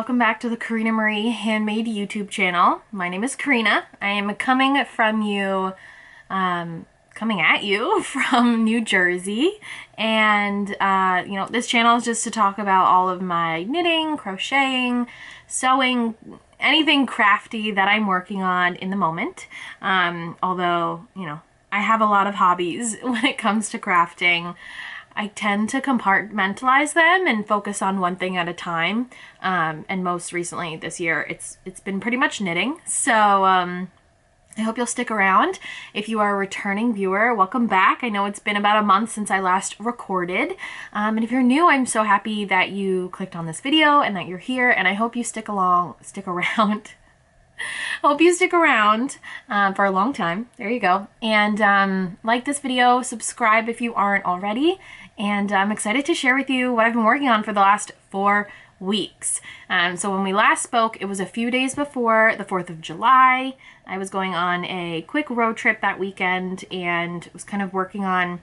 welcome back to the Corinna Marie Handmade YouTube channel. My name is Corinna. I am coming at you from New Jersey, and this channel is just to talk about all of my knitting, crocheting, sewing, anything crafty that I'm working on in the moment. Although, I have a lot of hobbies when it comes to crafting. I tend to compartmentalize them and focus on one thing at a time. And most recently this year, it's been pretty much knitting. So I hope you'll stick around. If you are a returning viewer, welcome back. I know it's been about a month since I last recorded. And if you're new, I'm so happy that you clicked on this video and that you're here. And I hope you stick around. Hope you stick around for a long time. There you go. And like this video, subscribe if you aren't already. And I'm excited to share with you what I've been working on for the last 4 weeks. So when we last spoke, it was a few days before the 4th of July. I was going on a quick road trip that weekend and was kind of working on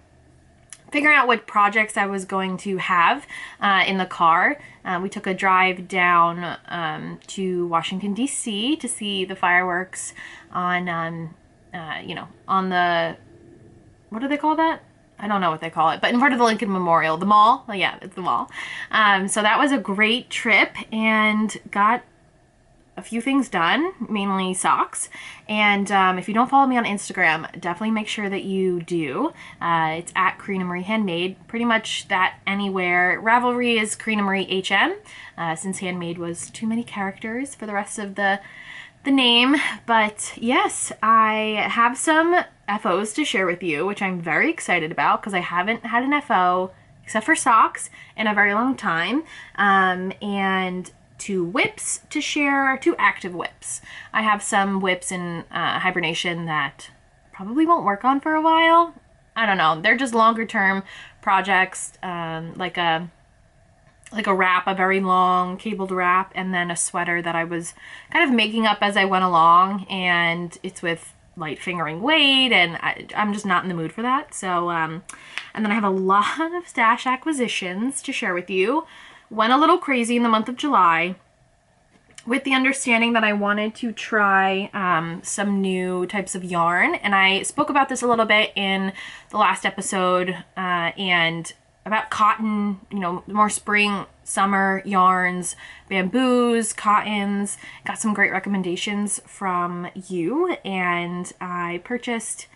figuring out what projects I was going to have in the car. We took a drive down to Washington, D.C. to see the fireworks on, on the, what do they call that? I don't know what they call it, but in front of the Lincoln Memorial, the mall. Oh, yeah, it's the mall. So that was a great trip and got a few things done, mainly socks. And if you don't follow me on Instagram, definitely make sure that you do. It's at Corinna Marie Handmade, pretty much that anywhere. Ravelry is Corinna Marie HM, since Handmade was too many characters for the rest of the name. But yes, I have some FOs to share with you, which I'm very excited about because I haven't had an FO, except for socks, in a very long time. And 2 whips to share, 2 active whips. I have some whips in hibernation that probably won't work on for a while. I don't know. They're just longer term projects, like a wrap, a very long cabled wrap, and then a sweater that I was kind of making up as I went along, and it's with light fingering weight, and I'm just not in the mood for that. So, and then I have a lot of stash acquisitions to share with you. Went a little crazy in the month of July with the understanding that I wanted to try some new types of yarn, and I spoke about this a little bit in the last episode, and about cotton, more spring, summer yarns, bamboos, cottons. Got some great recommendations from you, and I purchased,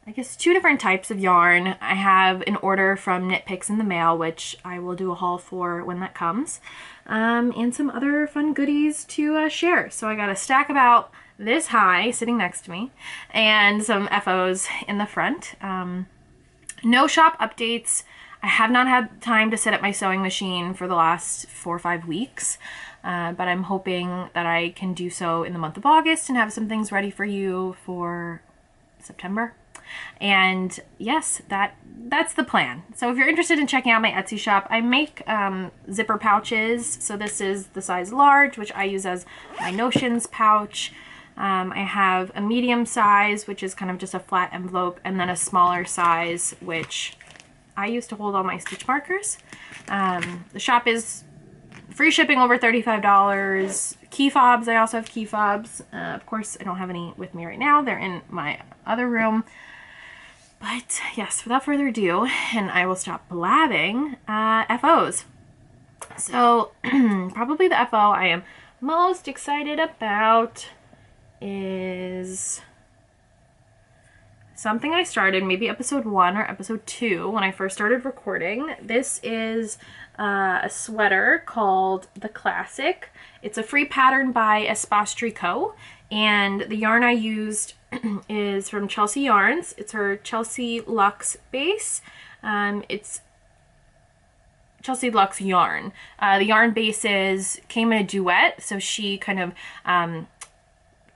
I guess, 2 different types of yarn. I have an order from Knit Picks in the mail, which I will do a haul for when that comes, and some other fun goodies to share. So I got a stack about this high sitting next to me, and some FOs in the front. No shop updates. I have not had time to set up my sewing machine for the last 4 or 5 weeks, but I'm hoping that I can do so in the month of August and have some things ready for you for September. And yes, that's the plan. So if you're interested in checking out my Etsy shop, I make zipper pouches. So this is the size large, which I use as my notions pouch. I have a medium size, which is kind of just a flat envelope, and then a smaller size, which I use to hold all my stitch markers. The shop is free shipping over $35. Key fobs, I also have key fobs. Of course, I don't have any with me right now. They're in my other room. But yes, without further ado, and I will stop blabbing, FOs. So probably the FO I am most excited about is something I started maybe episode 1 or episode 2 when I first started recording. This is a sweater called The Classic. It's a free pattern by Espace Tricot, and the yarn I used is from Chelsea Yarns. It's her Chelsea Luxe base. It's Chelsea Luxe yarn. The yarn bases came in a duet, so she kind of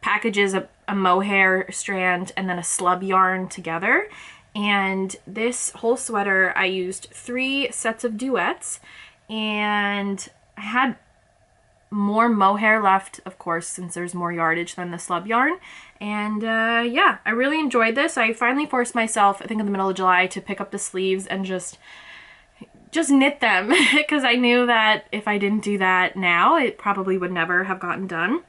packages a mohair strand and then a slub yarn together. And this whole sweater, I used 3 sets of duets, and I had more mohair left, of course, since there's more yardage than the slub yarn. And yeah, I really enjoyed this. I finally forced myself, I think in the middle of July, to pick up the sleeves and just just knit them because I knew that if I didn't do that now, it probably would never have gotten done.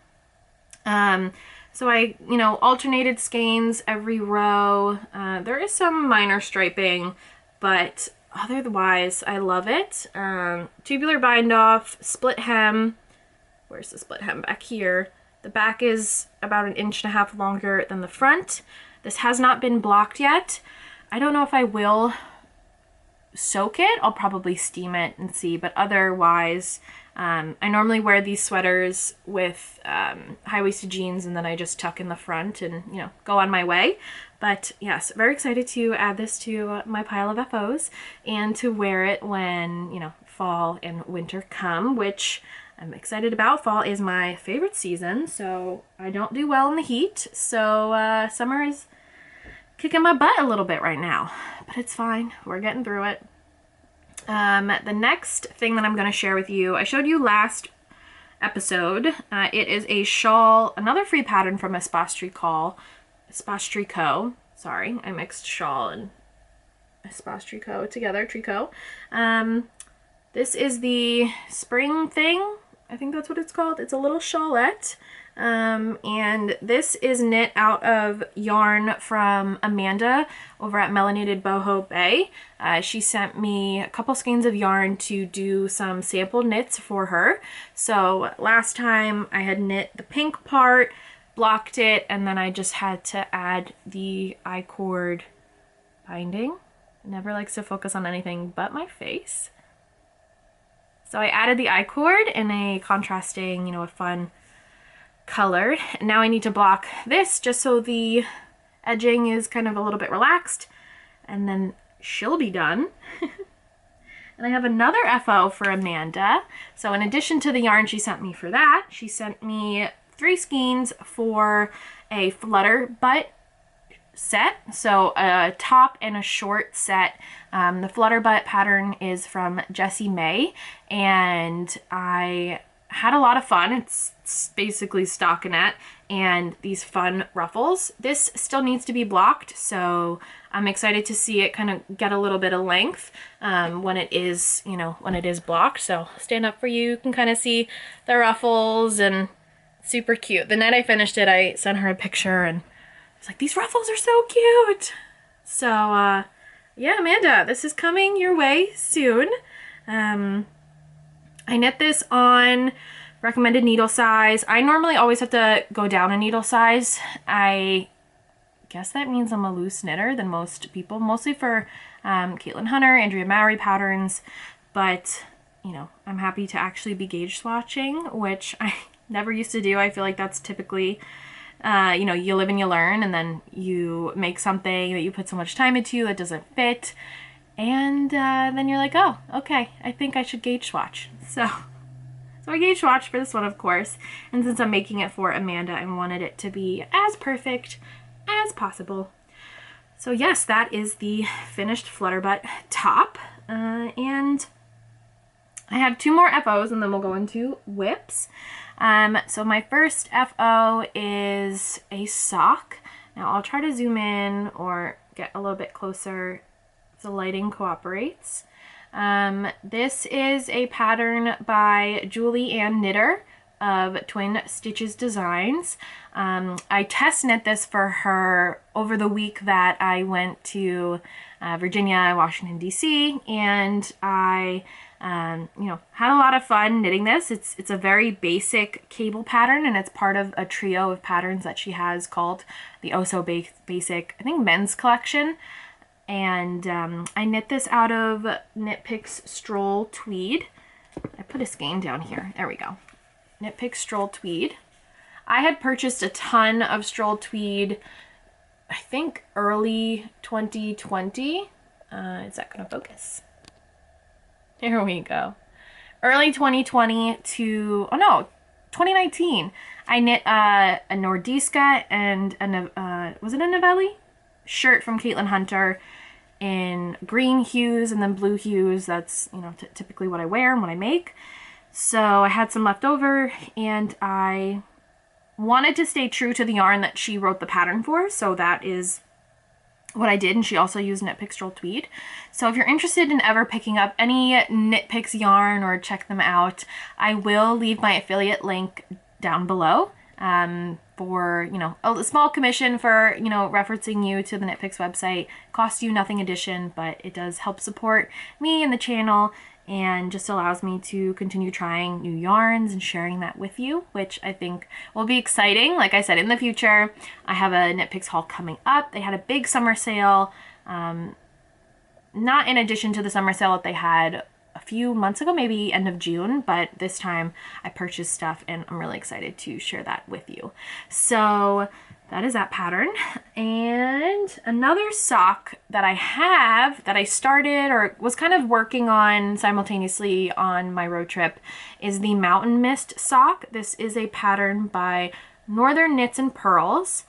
So I, alternated skeins every row. There is some minor striping, but otherwise I love it. Tubular bind off, split hem. Where's the split hem? Back here. The back is about 1.5 inches longer than the front. This has not been blocked yet. I don't know if I will soak it. I'll probably steam it and see, but otherwise, I normally wear these sweaters with high-waisted jeans, and then I just tuck in the front and, go on my way. But yes, very excited to add this to my pile of FOs and to wear it when, fall and winter come, which I'm excited about. Fall is my favorite season, so I don't do well in the heat. So summer is kicking my butt a little bit right now, but it's fine. We're getting through it. The next thing that I'm going to share with you, I showed you last episode. It is a shawl, another free pattern from Espace Tricot. Sorry, I mixed shawl and Espace Tricot together, Tricot. This is the spring thing. I think that's what it's called. It's a little shawlette. And this is knit out of yarn from Amanda over at Melanated Boho Bay. She sent me a couple skeins of yarn to do some sample knits for her. So last time I had knit the pink part, blocked it, and then I just had to add the I-cord binding. Never likes to focus on anything but my face. So I added the I-cord in a contrasting, a fun color. And now I need to block this just so the edging is kind of a little bit relaxed, and then she'll be done. And I have another FO for Amanda. So in addition to the yarn she sent me for that, she sent me 3 skeins for a Flutter Butt set, so a top and a short set. The Flutter Butt pattern is from Jessie May, and I had a lot of fun. It's basically stockinette and these fun ruffles. This still needs to be blocked, so I'm excited to see it kind of get a little bit of length when it is, when it is blocked. So stand up for you can kind of see the ruffles, and super cute. The night I finished it, I sent her a picture and I was like, these ruffles are so cute. So yeah, Amanda, this is coming your way soon. I knit this on recommended needle size. I normally always have to go down a needle size. I guess that means I'm a loose knitter than most people, mostly for Caitlin Hunter, Andrea Mowry patterns, but I'm happy to actually be gauge swatching, which I never used to do. I feel like that's typically, you live and you learn, and then you make something that you put so much time into that doesn't fit, and then you're like, oh, okay, I think I should gauge swatch. So I gauge swatched for this one, of course, and since I'm making it for Amanda, I wanted it to be as perfect as possible. So yes, that is the finished Flutterbutt top, and I have 2 more FOs and then we'll go into whips. So my first FO is a sock. Now I'll try to zoom in or get a little bit closer if the lighting cooperates. This is a pattern by Julie Ann Knitter of Twin Stitches Designs. I test knit this for her over the week that I went to Virginia, Washington, D.C., and I had a lot of fun knitting this. It's a very basic cable pattern, and it's part of a trio of patterns that she has called the Oh So Basic, I think, men's collection. And I knit this out of Knit Picks Stroll Tweed. I put a skein down here. There we go. Knit Picks Stroll Tweed. I had purchased a ton of Stroll Tweed, I think early 2020. Is that going to focus? There we go. Early 2020 to, 2019. I knit a Nordiska and was it a Novelli? Shirt from Caitlin Hunter in green hues and then blue hues. That's, typically what I wear and what I make. So I had some left over, and I wanted to stay true to the yarn that she wrote the pattern for. So that is what I did, and she also used Knit Picks Stroll Tweed. So if you're interested in ever picking up any Knit Picks yarn or check them out, I will leave my affiliate link down below for, you know, a small commission for, you know, referencing you to the Knit Picks website. Costs you nothing addition, but it does help support me and the channel, and just allows me to continue trying new yarns and sharing that with you, which I think will be exciting. Like I said, in the future, I have a Knit Picks haul coming up. They had a big summer sale, not in addition to the summer sale that they had a few months ago, maybe end of June, but this time I purchased stuff and I'm really excited to share that with you. So that is that pattern. And another sock that I have that I started or was kind of working on simultaneously on my road trip is the Mountain Mist sock. This is a pattern by Northern Knits and Pearls,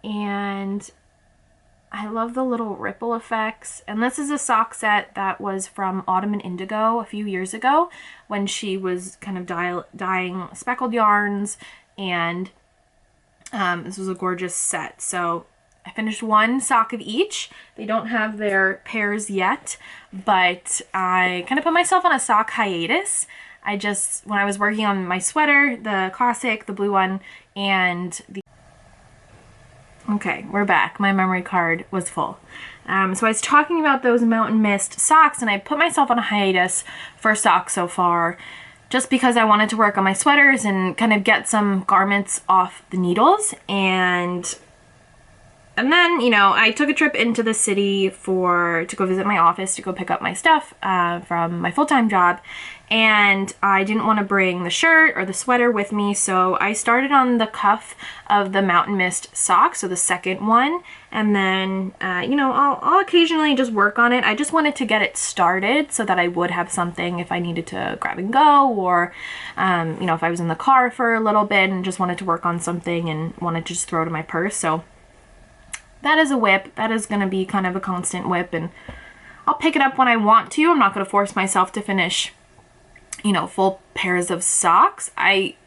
and I love the little ripple effects. And this is a sock set that was from Autumn and Indigo a few years ago when she was kind of dyeing speckled yarns, and this was a gorgeous set. So I finished one sock of each. They don't have their pairs yet, but I kind of put myself on a sock hiatus. When I was working on my sweater, the classic, the blue one, and the... Okay, we're back. My memory card was full. So I was talking about those Mountain Mist socks, and I put myself on a hiatus for socks so far, just because I wanted to work on my sweaters and kind of get some garments off the needles. And then, you know, I took a trip into the city to go visit my office, to go pick up my stuff from my full-time job. And I didn't want to bring the shirt or the sweater with me, so I started on the cuff of the Mountain Mist sock, so the second one. And then, you know, I'll occasionally just work on it. I just wanted to get it started so that I would have something if I needed to grab and go, or, you know, if I was in the car for a little bit and just wanted to work on something and wanted to just throw it in my purse. So that is a whip. That is going to be kind of a constant whip, and I'll pick it up when I want to. I'm not going to force myself to finish, you know, full pairs of socks.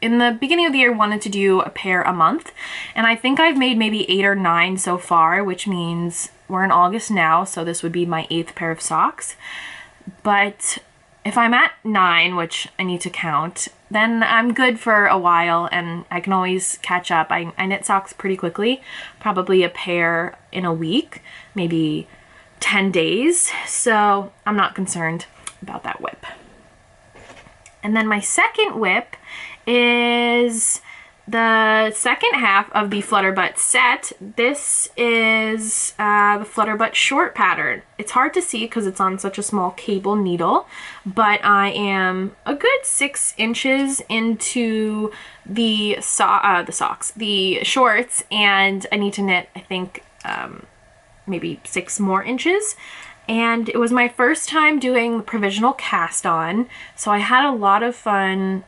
In the beginning of the year, wanted to do a pair a month, and I think I've made maybe 8 or 9 so far, which means we're in August now, so this would be my 8th pair of socks. But if I'm at 9, which I need to count, then I'm good for a while and I can always catch up. I knit socks pretty quickly, probably a pair in a week, maybe 10 days, so I'm not concerned about that whip. And then my second whip is the second half of the Flutter Butt set. This is the Flutter Buttshirt pattern. It's hard to see because it's on such a small cable needle, but I am a good 6 inches into the shorts, and I need to knit, I think, maybe 6 more inches. And it was my first time doing the provisional cast on, so I had a lot of fun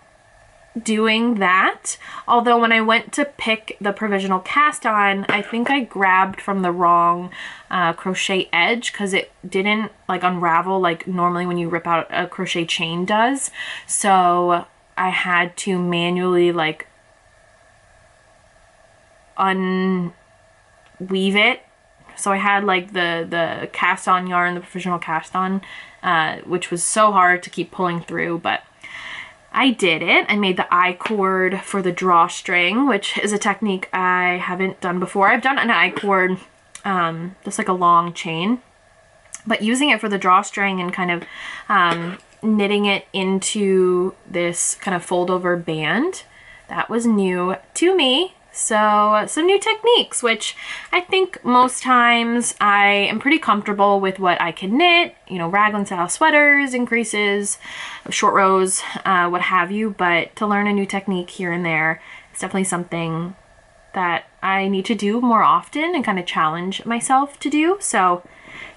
doing that. Although when I went to pick the provisional cast on, I think I grabbed from the wrong crochet edge, because it didn't like unravel like normally when you rip out a crochet chain does. So I had to manually like unweave it. So I had like the cast on yarn, the provisional cast on, which was so hard to keep pulling through, but I did it. I made the I-cord for the drawstring, which is a technique I haven't done before. I've done an I-cord, just like a long chain, but using it for the drawstring and kind of knitting it into this kind of fold over band, that was new to me. So some new techniques, which I think most times I am pretty comfortable with what I can knit, you know, raglan style sweaters, increases, short rows, what have you, but to learn a new technique here and there, it's definitely something that I need to do more often and kind of challenge myself to do. So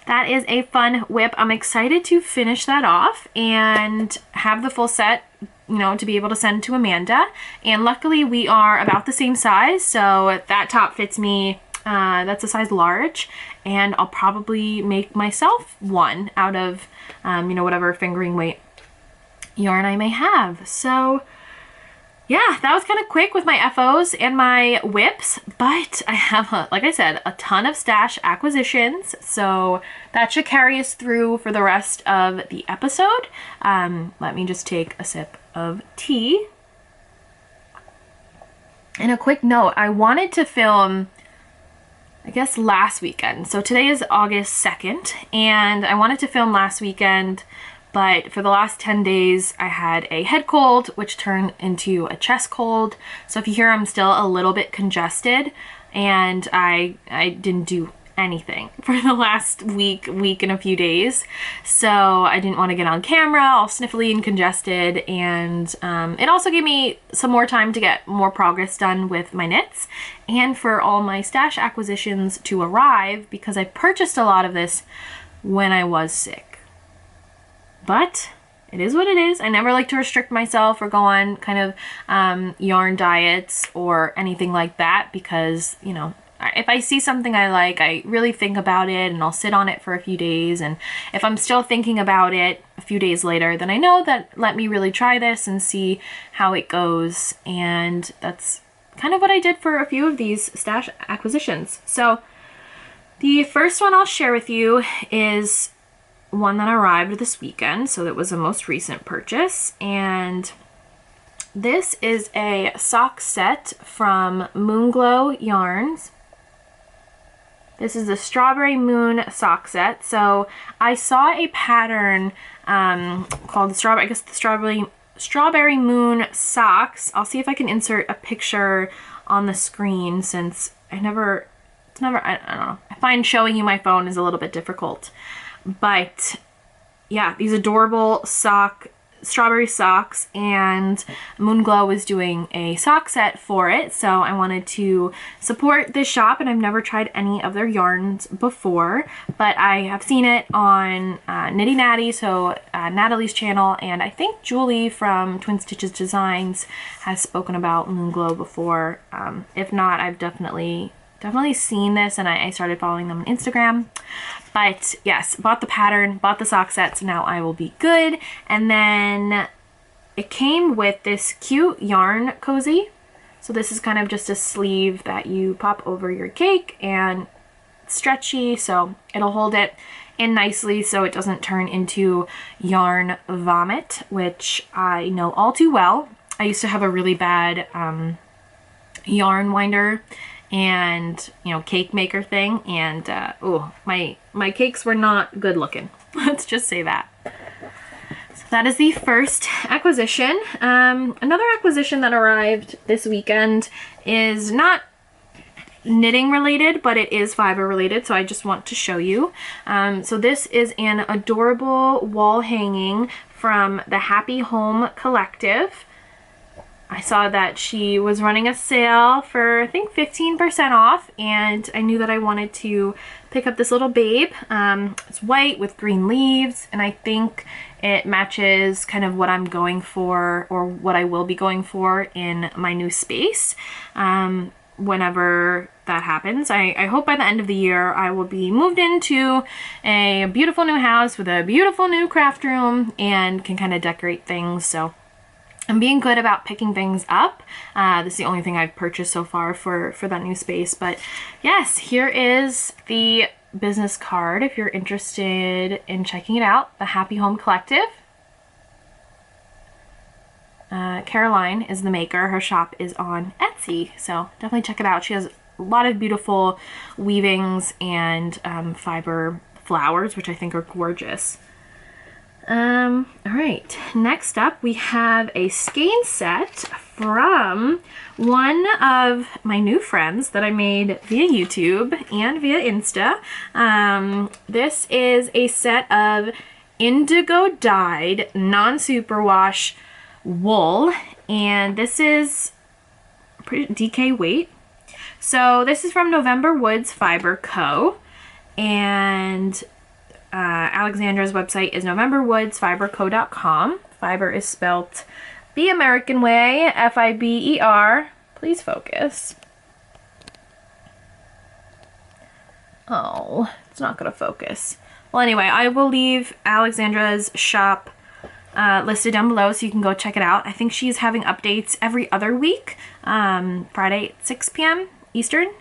that is a fun whip. I'm excited to finish that off and have the full set, you know, to be able to send to Amanda. And luckily we are about the same size, so that top fits me. That's a size large, and I'll probably make myself one out of, you know, whatever fingering weight yarn I may have. So yeah, that was kind of quick with my FOs and my whips, but I have, like I said, a ton of stash acquisitions, so that should carry us through for the rest of the episode. Let me just take a sip of tea. And a quick note, I wanted to film, I guess, last weekend. So today is August 2nd, and I wanted to film last weekend, but for the last 10 days, I had a head cold, which turned into a chest cold. So if you hear I'm still a little bit congested, and I didn't do anything for the last week and a few days. So I didn't want to get on camera all sniffly and congested. And it also gave me some more time to get more progress done with my knits and for all my stash acquisitions to arrive, because I purchased a lot of this when I was sick. But it is what it is. I never like to restrict myself or go on kind of yarn diets or anything like that, because, you know, if I see something I like, I really think about it and I'll sit on it for a few days. And if I'm still thinking about it a few days later, then I know that let me really try this and see how it goes. And that's kind of what I did for a few of these stash acquisitions. So the first one I'll share with you is one that arrived this weekend, so that was a most recent purchase, and this is a sock set from Moonglow Yarns. This is the Strawberry Moon sock set. So I saw a pattern called the Strawberry Moon socks. I'll see if I can insert a picture on the screen, since I don't know. I find showing you my phone is a little bit difficult. But yeah, these adorable strawberry socks, and Moonglow is doing a sock set for it, so I wanted to support this shop. And I've never tried any of their yarns before, but I have seen it on Nitty Natty, so Natalie's channel, and I think Julie from Twin Stitches Designs has spoken about Moonglow before. If not, I've definitely seen this, and I started following them on Instagram. But yes, bought the pattern, bought the sock sets, now I will be good. And then it came with this cute yarn cozy. So this is kind of just a sleeve that you pop over your cake, and it's stretchy, so it'll hold it in nicely so it doesn't turn into yarn vomit, which I know all too well. I used to have a really bad yarn winder and, you know, cake maker thing, and oh, my cakes were not good looking. Let's just say that. So that is the first acquisition. Another acquisition that arrived this weekend is not knitting related, but it is fiber related, so I just want to show you. So this is an adorable wall hanging from the Happy Home Collective. I saw that she was running a sale for, I think, 15% off, and I knew that I wanted to pick up this little babe. It's white with green leaves, and I think it matches kind of what I'm going for, or what I will be going for in my new space. Whenever that happens, I hope by the end of the year I will be moved into a beautiful new house with a beautiful new craft room and can kind of decorate things. So I'm being good about picking things up. This is the only thing I've purchased so far for that new space. But yes, here is the business card if you're interested in checking it out. The Happy Home Collective. Caroline is the maker. Her shop is on Etsy, so definitely check it out. She has a lot of beautiful weavings and fiber flowers, which I think are gorgeous. All right, next up we have a skein set from one of my new friends that I made via YouTube and via Insta. This is a set of indigo dyed non-superwash wool, and this is pretty DK weight. So this is from November Woods Fiber Co. And Alexandra's website is novemberwoodsfiberco.com. Fiber is spelt the American way, F-I-B-E-R. Please focus. Oh, it's not going to focus. Well, anyway, I will leave Alexandra's shop listed down below, so you can go check it out. I think she's having updates every other week, Friday at 6 p.m. Eastern.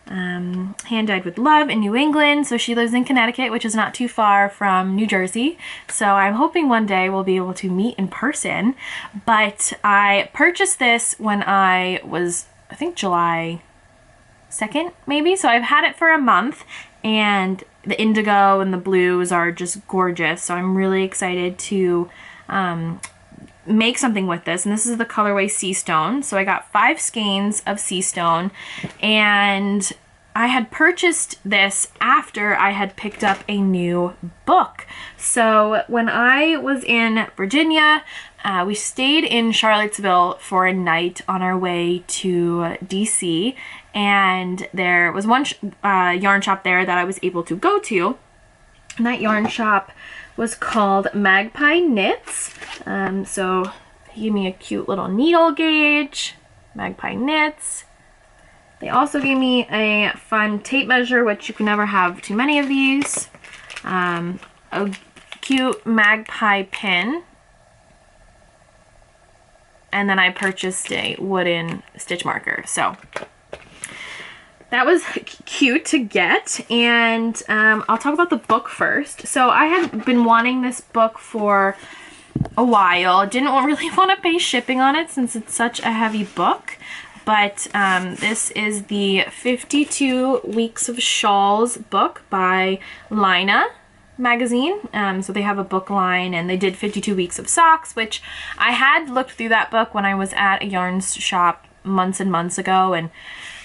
Hand dyed with love in New England. So she lives in Connecticut, which is not too far from New Jersey. So I'm hoping one day we'll be able to meet in person. But I purchased this when I was, I think, July 2nd, maybe. So I've had it for a month, and the indigo and the blues are just gorgeous. So I'm really excited to make something with this. And this is the colorway Sea Stone. So I got 5 skeins of Sea Stone, and I had purchased this after I had picked up a new book. So when I was in Virginia, we stayed in Charlottesville for a night on our way to DC, and there was one yarn shop there that I was able to go to, and that yarn shop was called Magpie Knits. So he gave me a cute little needle gauge, Magpie Knits. They also gave me a fun tape measure, which you can never have too many of these. A cute magpie pin. And then I purchased a wooden stitch marker. So that was cute to get. And I'll talk about the book first. So I had been wanting this book for a while. Didn't really want to pay shipping on it since it's such a heavy book. But this is the 52 Weeks of Shawls book by Lina magazine. So they have a book line, and they did 52 weeks of socks, which I had looked through that book when I was at a yarn shop months and months ago. And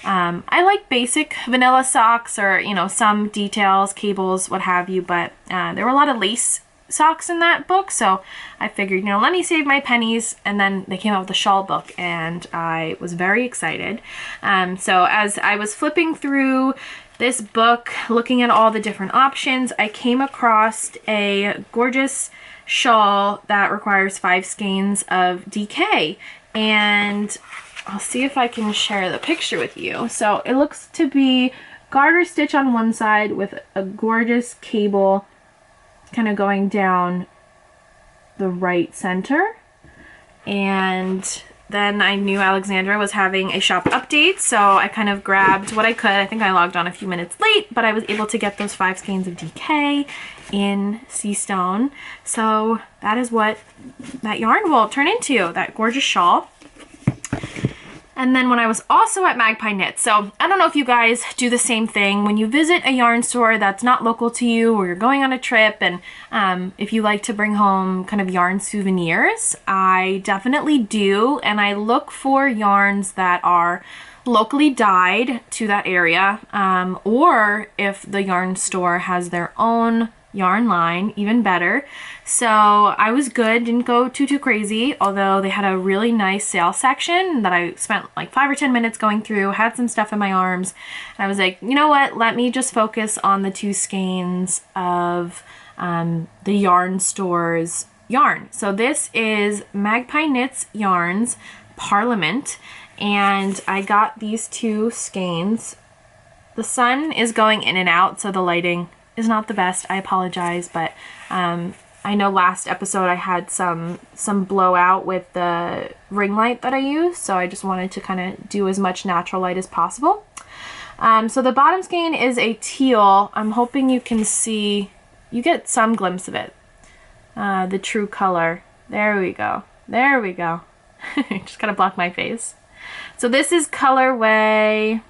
I like basic vanilla socks, or, you know, some details, cables, what have you. But there were a lot of lace socks in that book, so I figured, you know, let me save my pennies. And then they came out with the shawl book, and I was very excited. So as I was flipping through this book, looking at all the different options, I came across a gorgeous shawl that requires 5 skeins of DK, and I'll see if I can share the picture with you. So it looks to be garter stitch on one side with a gorgeous cable kind of going down the right center. And then I knew Alexandra was having a shop update, so I kind of grabbed what I could. I think I logged on a few minutes late, but I was able to get those 5 skeins of DK in Sea Stone. So that is what that yarn will turn into, that gorgeous shawl. And then when I was also at Magpie Knits, so I don't know if you guys do the same thing when you visit a yarn store that's not local to you, or you're going on a trip, and if you like to bring home kind of yarn souvenirs. I definitely do, and I look for yarns that are locally dyed to that area, or if the yarn store has their own yarn line, even better. So I was good, didn't go too crazy, although they had a really nice sale section that I spent like 5 or 10 minutes going through, had some stuff in my arms, and I was like, you know what, let me just focus on the 2 skeins of the yarn store's yarn. So this is Magpie Knits Yarns Parliament, and I got these 2 skeins. The sun is going in and out, so the lighting is not the best. I apologize, but I know last episode I had some blowout with the ring light that I use, so I just wanted to kind of do as much natural light as possible. So the bottom skein is a teal. I'm hoping you can see, you get some glimpse of it, the true color. There we go. There we go. Just gotta block my face. So this is colorway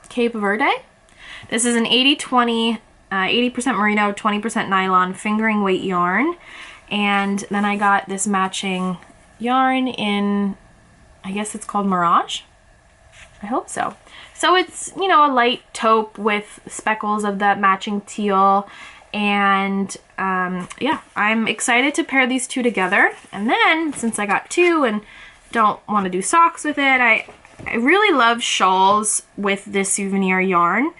Cape Verde. This is an 80-20, 80% merino, 20% nylon fingering weight yarn. And then I got this matching yarn in, I guess it's called Mirage? I hope so. So it's, you know, a light taupe with speckles of that matching teal. And yeah, I'm excited to pair these 2 together. And then, since I got 2 and don't want to do socks with it, I really love shawls with this souvenir yarn.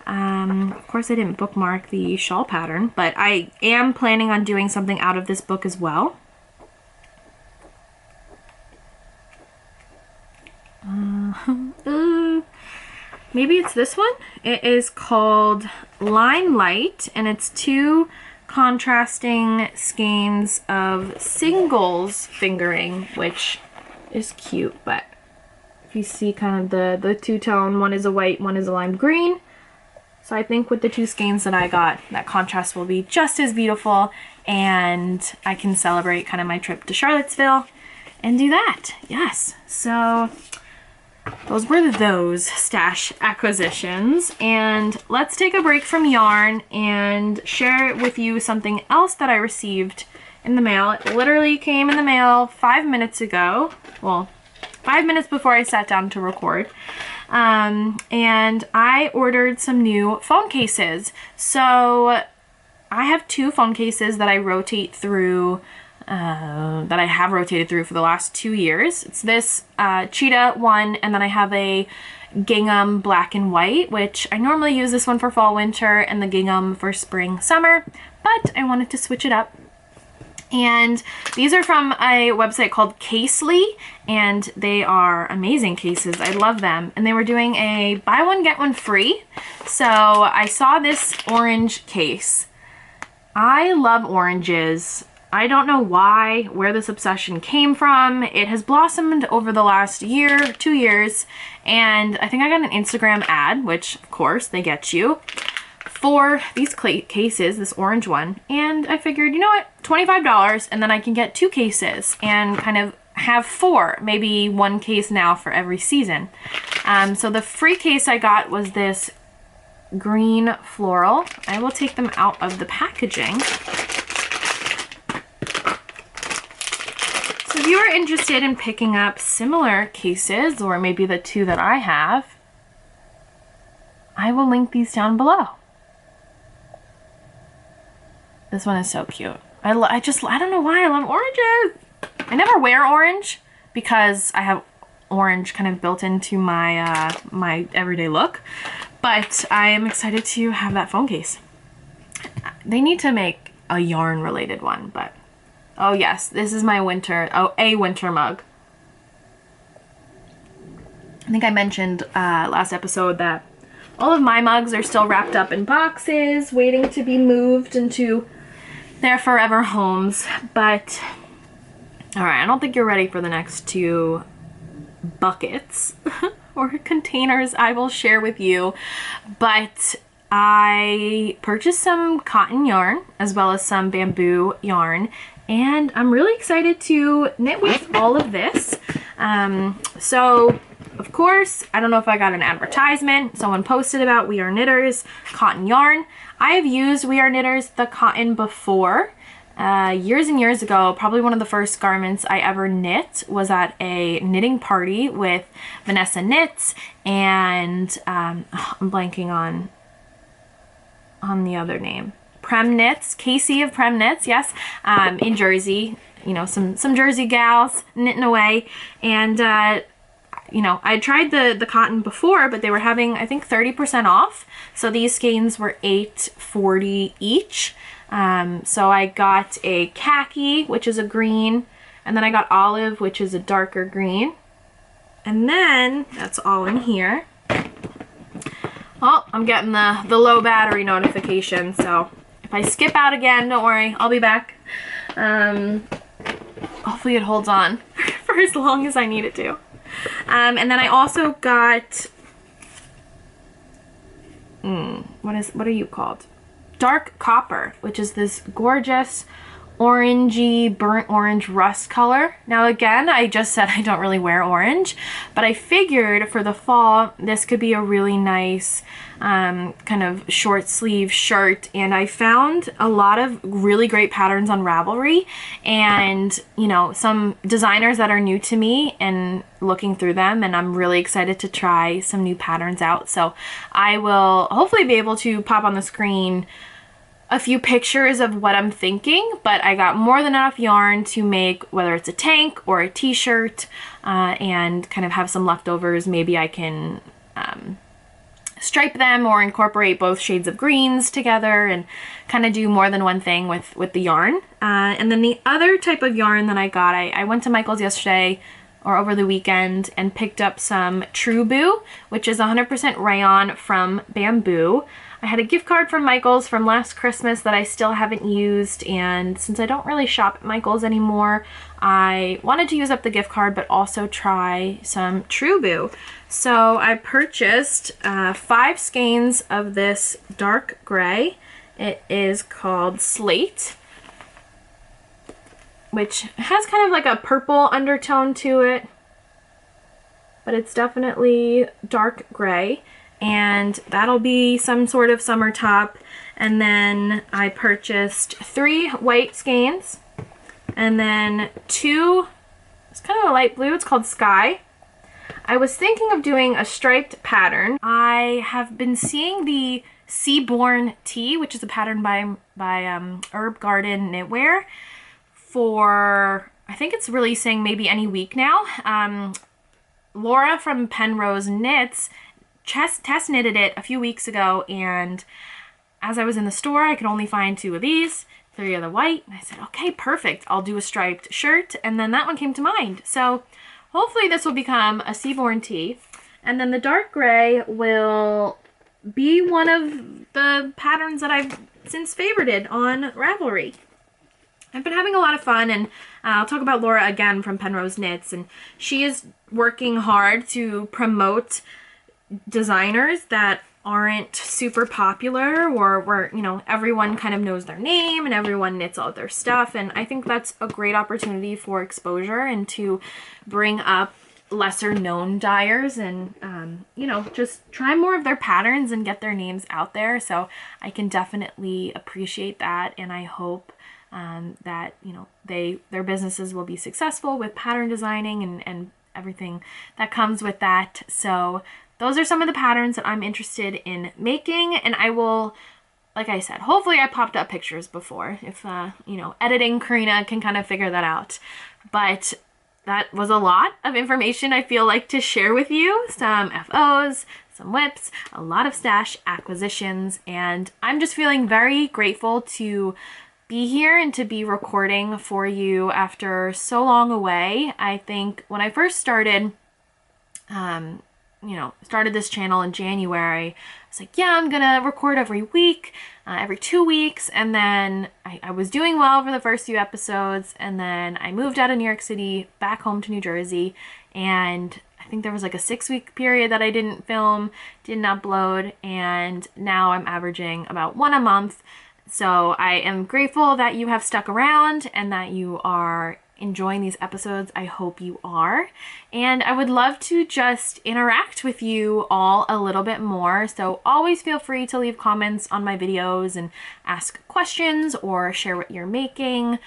Of course I didn't bookmark the shawl pattern, but I am planning on doing something out of this book as well. Maybe it's this one. It is called Limelight, and it's 2 contrasting skeins of singles fingering, which is cute, but if you see kind of the two-tone, one is a white, one is a lime green. So I think with the two skeins that I got, that contrast will be just as beautiful, and I can celebrate kind of my trip to Charlottesville and do that. Yes, so those were those stash acquisitions, and let's take a break from yarn and share with you something else that I received in the mail. It literally came in the mail 5 minutes ago. Well, 5 minutes before I sat down to record. And I ordered some new phone cases. So I have two phone cases that I rotate through, that I have rotated through for the last 2 years. It's this cheetah one, and then I have a gingham black and white, which I normally use this one for fall, winter, and the gingham for spring, summer, but I wanted to switch it up. And these are from a website called Casely, and they are amazing cases. I love them. And they were doing a buy one, get one free. So I saw this orange case. I love oranges. I don't know why, where this obsession came from. It has blossomed over the last year, 2 years, and I think I got an Instagram ad, which of course they get you, for these cases, this orange one, and I figured, you know what, $25, and then I can get 2 cases and kind of have 4, maybe 1 case now for every season. So the free case I got was this green floral. I will take them out of the packaging. So if you are interested in picking up similar cases, or maybe the 2 that I have, I will link these down below. This one is so cute. I don't know why I love oranges. I never wear orange because I have orange kind of built into my my everyday look, but I am excited to have that phone case. They need to make a yarn related one, but oh yes, this is my winter, a winter mug. I think I mentioned last episode that all of my mugs are still wrapped up in boxes, waiting to be moved into their forever homes, but all right, I don't think you're ready for the next 2 buckets or containers I will share with you, but I purchased some cotton yarn as well as some bamboo yarn, and I'm really excited to knit with all of this. So of course, I don't know if I got an advertisement. Someone posted about We Are Knitters cotton yarn. I have used We Are Knitters the cotton before. Years and years ago, probably one of the first garments I ever knit was at a knitting party with Vanessa Knits and I'm blanking on the other name. Prem Knits, Casey of Prem Knits, yes, in Jersey. You know, some Jersey gals knitting away, and you know, I tried the cotton before, but they were having, I think, 30% off. So these skeins were $8.40 each. So I got a khaki, which is a green, and then I got olive, which is a darker green. And then that's all in here. Oh, I'm getting the low battery notification, so if I skip out again, don't worry, I'll be back. Hopefully it holds on for as long as I need it to. And then I also got, what are you called? Dark Copper, which is this gorgeous orangey, burnt orange rust color. Now again, I just said I don't really wear orange, but I figured for the fall, this could be a really nice kind of short sleeve shirt, and I found a lot of really great patterns on Ravelry, and you know, some designers that are new to me and looking through them, and I'm really excited to try some new patterns out. So I will hopefully be able to pop on the screen a few pictures of what I'm thinking, but I got more than enough yarn to make whether it's a tank or a t-shirt, and kind of have some leftovers. Maybe I can stripe them or incorporate both shades of greens together and kind of do more than one thing with the yarn. And then the other type of yarn that I got, I went to Michael's yesterday or over the weekend and picked up some True Boo, which is 100% rayon from bamboo. I had a gift card from Michael's from last Christmas that I still haven't used, and since I don't really shop at Michael's anymore, I wanted to use up the gift card but also try some True. So I purchased 5 skeins of this dark gray. It is called Slate, which has kind of like a purple undertone to it, but it's definitely dark gray, and that'll be some sort of summer top. And then I purchased 3 white skeins, and then 2, it's kind of a light blue, it's called Sky. I was thinking of doing a striped pattern. I have been seeing the Seaborn Tee, which is a pattern by Herb Garden Knitwear, for, I think it's releasing maybe any week now. Laura from Penrose Knits test knitted it a few weeks ago, and as I was in the store, I could only find 2 of these, 3 of the white, and I said, okay, perfect, I'll do a striped shirt, and then that one came to mind. So hopefully this will become a Seaborn Tee, and then the dark gray will be one of the patterns that I've since favorited on Ravelry. I've been having a lot of fun, and I'll talk about Laura again from Penrose Knits, and she is working hard to promote designers that aren't super popular, or where, you know, everyone kind of knows their name and everyone knits all their stuff. And I think that's a great opportunity for exposure and to bring up lesser known dyers and, you know, just try more of their patterns and get their names out there. So I can definitely appreciate that, and I hope that, you know, their businesses will be successful with pattern designing and everything that comes with that. So those are some of the patterns that I'm interested in making, and I will, like I said, hopefully I popped up pictures before, if you know, editing Corinna can kind of figure that out. But that was a lot of information I feel like to share with you. Some FOs, some whips, a lot of stash acquisitions, and I'm just feeling very grateful to be here and to be recording for you after so long away. I think when I first started, you know, started this channel in January, I was like, yeah, I'm gonna record every week, every 2 weeks, and then I was doing well for the first few episodes, and then I moved out of New York City back home to New Jersey, and I think there was like a 6-week period that I didn't film, didn't upload, and now I'm averaging about 1 a month. So I am grateful that you have stuck around and that you are enjoying these episodes. I hope you are. And I would love to just interact with you all a little bit more. So always feel free to leave comments on my videos and ask questions or share what you're making,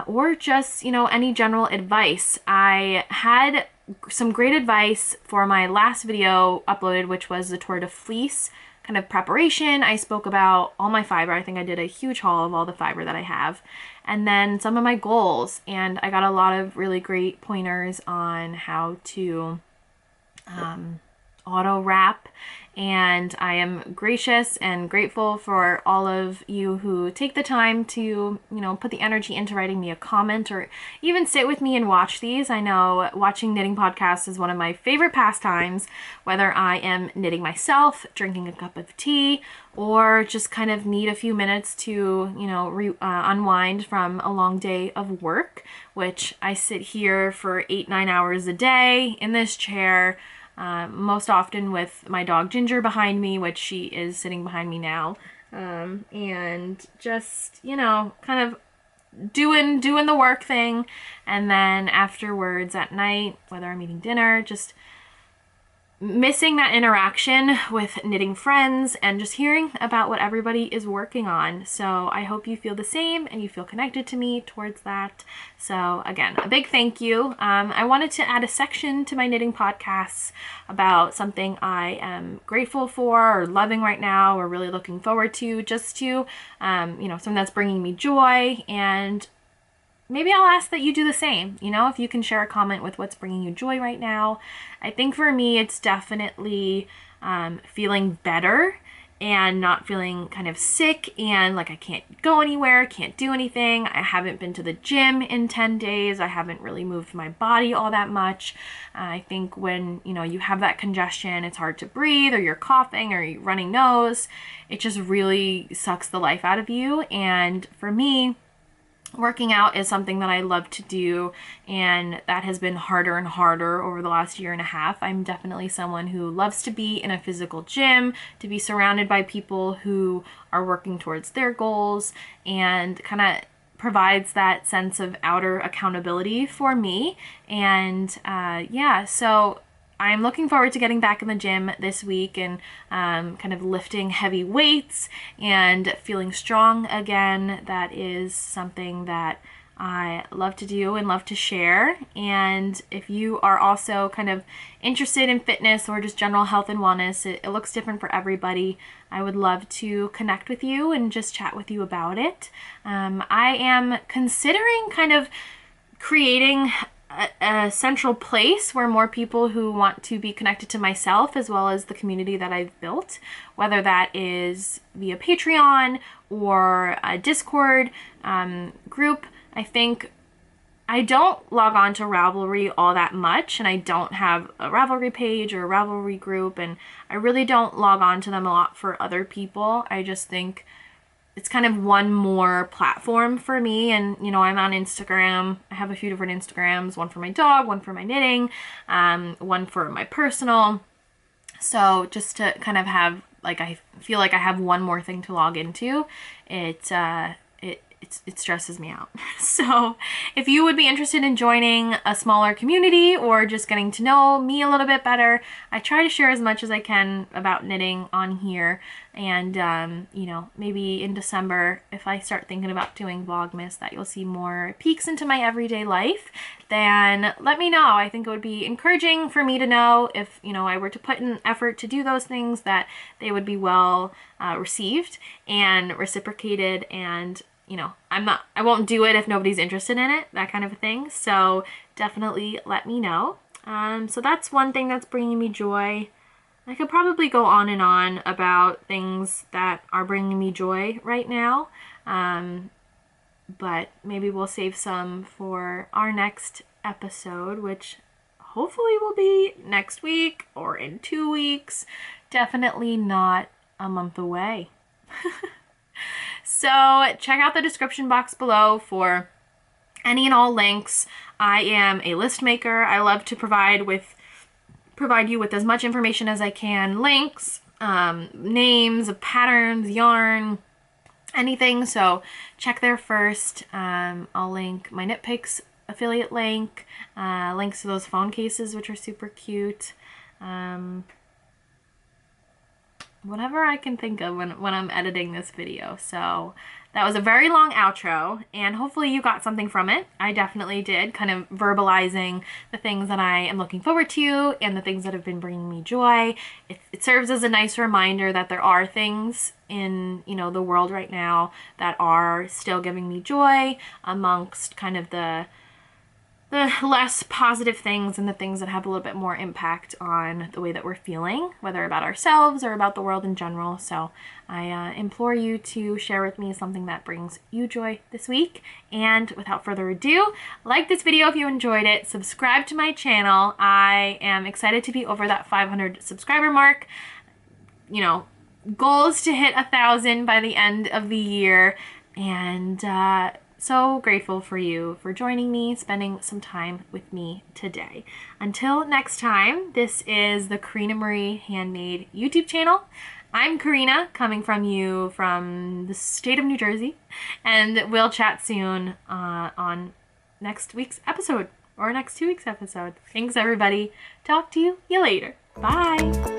or just, you know, any general advice. I had some great advice for my last video uploaded, which was the Tour de Fleece kind of preparation. I spoke about all my fiber. I think I did a huge haul of all the fiber that I have, and then some of my goals, and I got a lot of really great pointers on how to auto wrap, and I am gracious and grateful for all of you who take the time to, you know, put the energy into writing me a comment or even sit with me and watch these. I know watching knitting podcasts is one of my favorite pastimes, whether I am knitting myself, drinking a cup of tea, or just kind of need a few minutes to, you know, unwind from a long day of work, which I sit here for 8-9 hours a day in this chair, most often with my dog Ginger behind me, which she is sitting behind me now, and just, you know, kind of doing the work thing, and then afterwards at night, whether I'm eating dinner, just missing that interaction with knitting friends and just hearing about what everybody is working on. So I hope you feel the same and you feel connected to me towards that. So again, a big thank you. I wanted to add a section to my knitting podcasts about something I am grateful for or loving right now or really looking forward to, just to, you know, something that's bringing me joy, and maybe I'll ask that you do the same. You know, if you can share a comment with what's bringing you joy right now. I think for me, it's definitely feeling better and not feeling kind of sick and like I can't go anywhere, can't do anything. I haven't been to the gym in 10 days. I haven't really moved my body all that much. I think when, you know, you have that congestion, it's hard to breathe, or you're coughing or you're running nose. It just really sucks the life out of you. And for me, working out is something that I love to do, and that has been harder and harder over the last year and a half. I'm definitely someone who loves to be in a physical gym, to be surrounded by people who are working towards their goals, and kind of provides that sense of outer accountability for me. And yeah, so I'm looking forward to getting back in the gym this week and kind of lifting heavy weights and feeling strong again. That is something that I love to do and love to share. And if you are also kind of interested in fitness or just general health and wellness, it looks different for everybody. I would love to connect with you and just chat with you about it. I am considering kind of creating a central place where more people who want to be connected to myself as well as the community that I've built, whether that is via Patreon or a Discord group. I think I don't log on to Ravelry all that much, and I don't have a Ravelry page or a Ravelry group, and I really don't log on to them a lot for other people. I just think it's kind of one more platform for me. And, you know, I'm on Instagram. I have a few different Instagrams, one for my dog, one for my knitting, one for my personal. So just to kind of have, like, I feel like I have one more thing to log into. It stresses me out. So if you would be interested in joining a smaller community or just getting to know me a little bit better, I try to share as much as I can about knitting on here. And, you know, maybe in December, if I start thinking about doing Vlogmas, that you'll see more peeks into my everyday life, then let me know. I think it would be encouraging for me to know if, you know, I were to put in effort to do those things, that they would be well received and reciprocated. And you know, I won't do it if nobody's interested in it, that kind of a thing. So definitely let me know. So that's one thing that's bringing me joy. I could probably go on and on about things that are bringing me joy right now. But maybe we'll save some for our next episode, which hopefully will be next week or in 2 weeks. Definitely not a month away. So check out the description box below for any and all links. I am a list maker. I love to provide you with as much information as I can. Links, names of patterns, yarn, anything. So check there first. I'll link my Knit Picks affiliate link, links to those phone cases, which are super cute. Whatever I can think of when I'm editing this video. So that was a very long outro, and hopefully you got something from it. I definitely did, kind of verbalizing the things that I am looking forward to and the things that have been bringing me joy. It serves as a nice reminder that there are things in, you know, the world right now that are still giving me joy, amongst kind of the less positive things and the things that have a little bit more impact on the way that we're feeling, whether about ourselves or about the world in general. So I implore you to share with me something that brings you joy this week. And without further ado, like this video if you enjoyed it, subscribe to my channel. I am excited to be over that 500 subscriber mark. You know, goal is to hit 1,000 by the end of the year. And so grateful for you for joining me, spending some time with me today. Until next time, this is the Corinna Marie Handmade YouTube channel. I'm Corinna, coming from you from the state of New Jersey, and we'll chat soon on next week's episode, or next 2 weeks' episode. Thanks, everybody. Talk to you later. Bye.